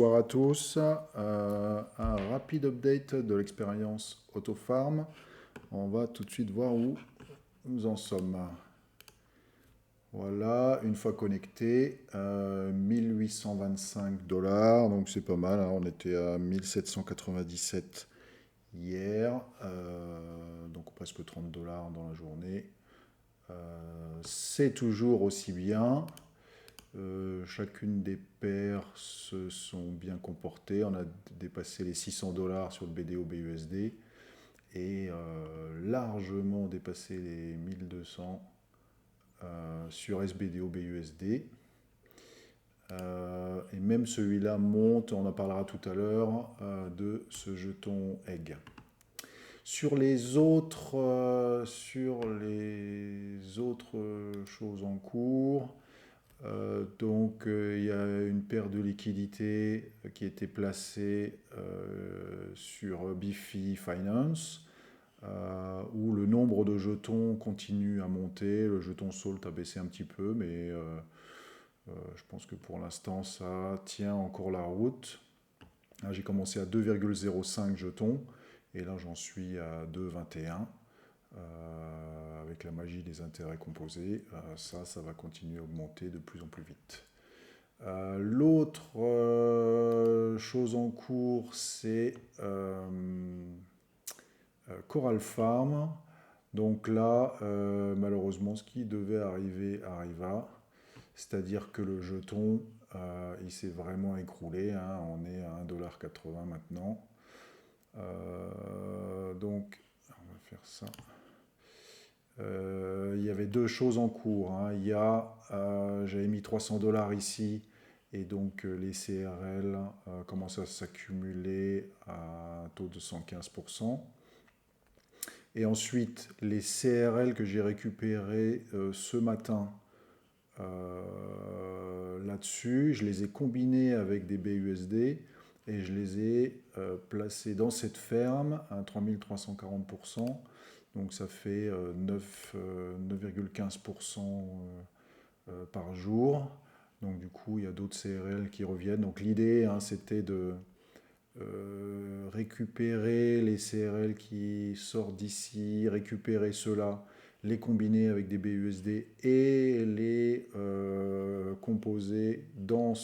Bonjour à tous. Un rapide update de l'expérience Autofarm. On va tout de suite voir où nous en sommes. Voilà, une fois connecté, 1825 $, donc c'est pas mal, hein. On était à 1797 hier, donc presque 30 $ dans la journée. C'est toujours aussi bien. Chacune des paires se sont bien comportées. On a dépassé les 600 $ sur le BDO BUSD et largement dépassé les 1200 sur SBDO BUSD. Et même celui-là monte, on en parlera tout à l'heure, de ce jeton Egg. Sur les autres choses en cours, il y a une paire de liquidités qui était placée sur Bifi Finance, où le nombre de jetons continue à monter. Le jeton Salt a baissé un petit peu, mais je pense que pour l'instant ça tient encore la route. Là, j'ai commencé à 2,05 jetons et là j'en suis à 2,21. Avec la magie des intérêts composés, ça va continuer à augmenter de plus en plus vite. L'autre chose en cours, c'est Coral Farm. Donc là, malheureusement, ce qui devait arriver arriva. C'est-à-dire que le jeton, il s'est vraiment écroulé, hein. On est à 1,80 $ maintenant. Donc, on va faire ça. Il y avait deux choses en cours, hein. J'avais mis 300 $ ici, et donc les CRL commencent à s'accumuler à un taux de 115%. Et ensuite, les CRL que j'ai récupérés ce matin là-dessus, je les ai combinés avec des BUSD et je les ai placés dans cette ferme à 3340%. Donc ça fait 9,15% par jour. Donc du coup, il y a d'autres CRL qui reviennent. Donc l'idée, hein, c'était de récupérer les CRL qui sortent d'ici, récupérer ceux-là, les combiner avec des BUSD et les composer dans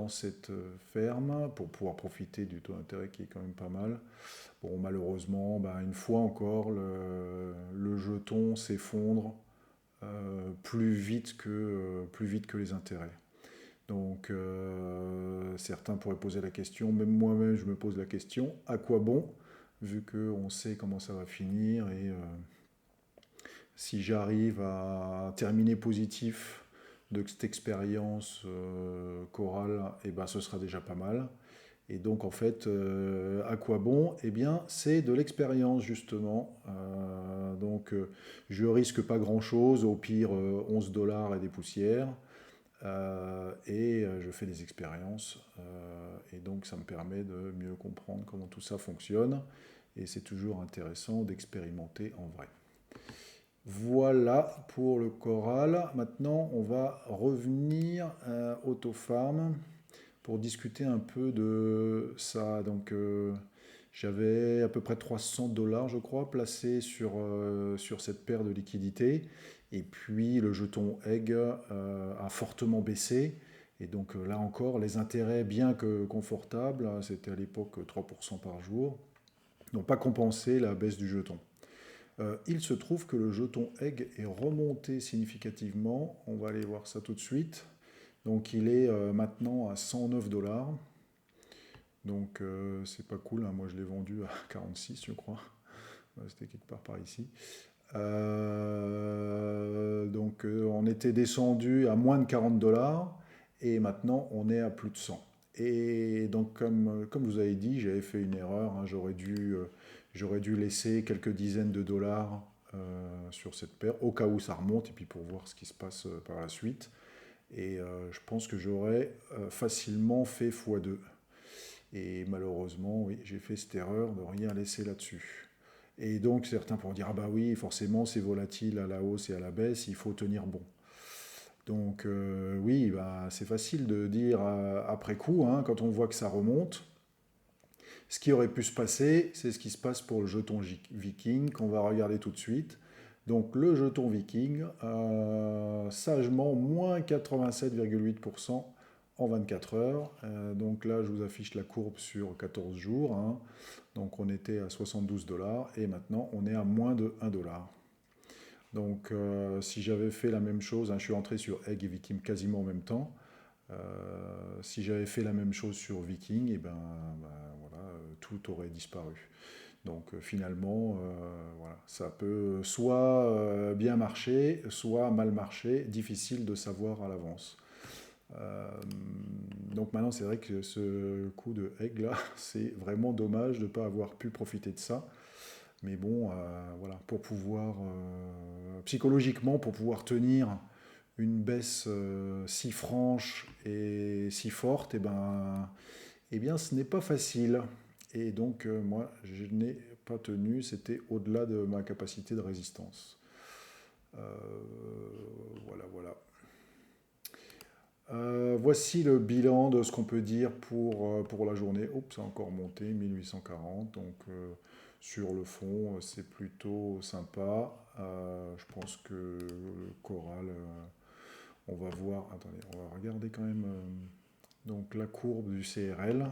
cette ferme pour pouvoir profiter du taux d'intérêt qui est quand même pas mal. Bon, malheureusement, une fois encore, le jeton s'effondre plus vite que les intérêts. Donc, certains pourraient poser la question, même moi-même je me pose la question, à quoi bon, vu qu'on sait comment ça va finir, et si j'arrive à terminer positif de cette expérience chorale, et ben, ce sera déjà pas mal. Et donc, en fait, à quoi bon? Eh bien, c'est de l'expérience, justement. Je risque pas grand-chose, au pire 11 $ et des poussières. Je fais des expériences. Et donc, ça me permet de mieux comprendre comment tout ça fonctionne. Et c'est toujours intéressant d'expérimenter en vrai. Voilà pour le choral. Maintenant, on va revenir à Autofarm pour discuter un peu de ça. Donc, j'avais à peu près 300 $, je crois, placés sur cette paire de liquidités. Et puis, le jeton Egg a fortement baissé. Et donc, là encore, les intérêts, bien que confortables, hein, c'était à l'époque 3% par jour, n'ont pas compensé la baisse du jeton. Il se trouve que le jeton Egg est remonté significativement. On va aller voir ça tout de suite. Donc il est maintenant à 109 $. Donc c'est pas cool, hein. Moi je l'ai vendu à 46, je crois. C'était quelque part par ici. On était descendu à moins de 40 $ et maintenant on est à plus de 100. Et donc comme vous avez dit, j'avais fait une erreur, hein. J'aurais dû laisser quelques dizaines de dollars sur cette paire au cas où ça remonte et puis pour voir ce qui se passe par la suite. Et je pense que j'aurais facilement fait x2. Et malheureusement, oui, j'ai fait cette erreur de rien laisser là-dessus. Et donc certains pourront dire, ah bah oui, forcément c'est volatile à la hausse et à la baisse, il faut tenir bon. Donc oui, bah, c'est facile de dire après coup, hein, quand on voit que ça remonte. Ce qui aurait pu se passer, c'est ce qui se passe pour le jeton Viking qu'on va regarder tout de suite. Donc le jeton Viking, sagement, moins 87,8% en 24 heures. Donc là, je vous affiche la courbe sur 14 jours, hein. Donc on était à 72 dollars et maintenant on est à moins de 1 dollar. Donc si j'avais fait la même chose, hein, je suis entré sur Egg et Viking quasiment en même temps. Si j'avais fait la même chose sur Viking, et voilà, tout aurait disparu. Donc finalement, voilà, ça peut soit bien marcher, soit mal marcher, difficile de savoir à l'avance. Euh, donc maintenant, c'est vrai que ce coup de Egg là, c'est vraiment dommage de ne pas avoir pu profiter de ça. Mais bon, voilà, pour pouvoir, psychologiquement, pour pouvoir tenir une baisse si franche et si forte, eh bien, ce n'est pas facile. Et donc, moi, je n'ai pas tenu, c'était au-delà de ma capacité de résistance. Euh, voilà, voilà. Voici le bilan de ce qu'on peut dire pour la journée. Oups, ça a encore monté, 1840. Donc, sur le fond, c'est plutôt sympa. Je pense que le choral, on va voir. Attendez, on va regarder quand même donc la courbe du CRL.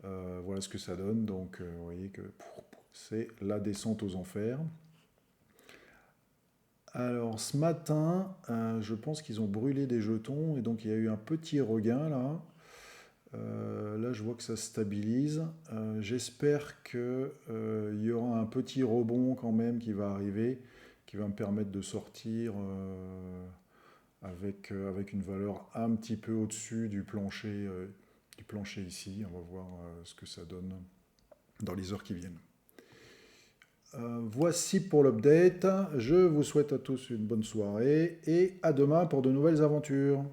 Voilà ce que ça donne. Donc, vous voyez que c'est la descente aux enfers. Alors, ce matin, je pense qu'ils ont brûlé des jetons et donc il y a eu un petit regain là. Là, je vois que ça se stabilise. J'espère qu'il y aura un petit rebond quand même qui va arriver, qui va me permettre de sortir avec une valeur un petit peu au-dessus du plancher ici. On va voir ce que ça donne dans les heures qui viennent. Voici pour l'update. Je vous souhaite à tous une bonne soirée et à demain pour de nouvelles aventures.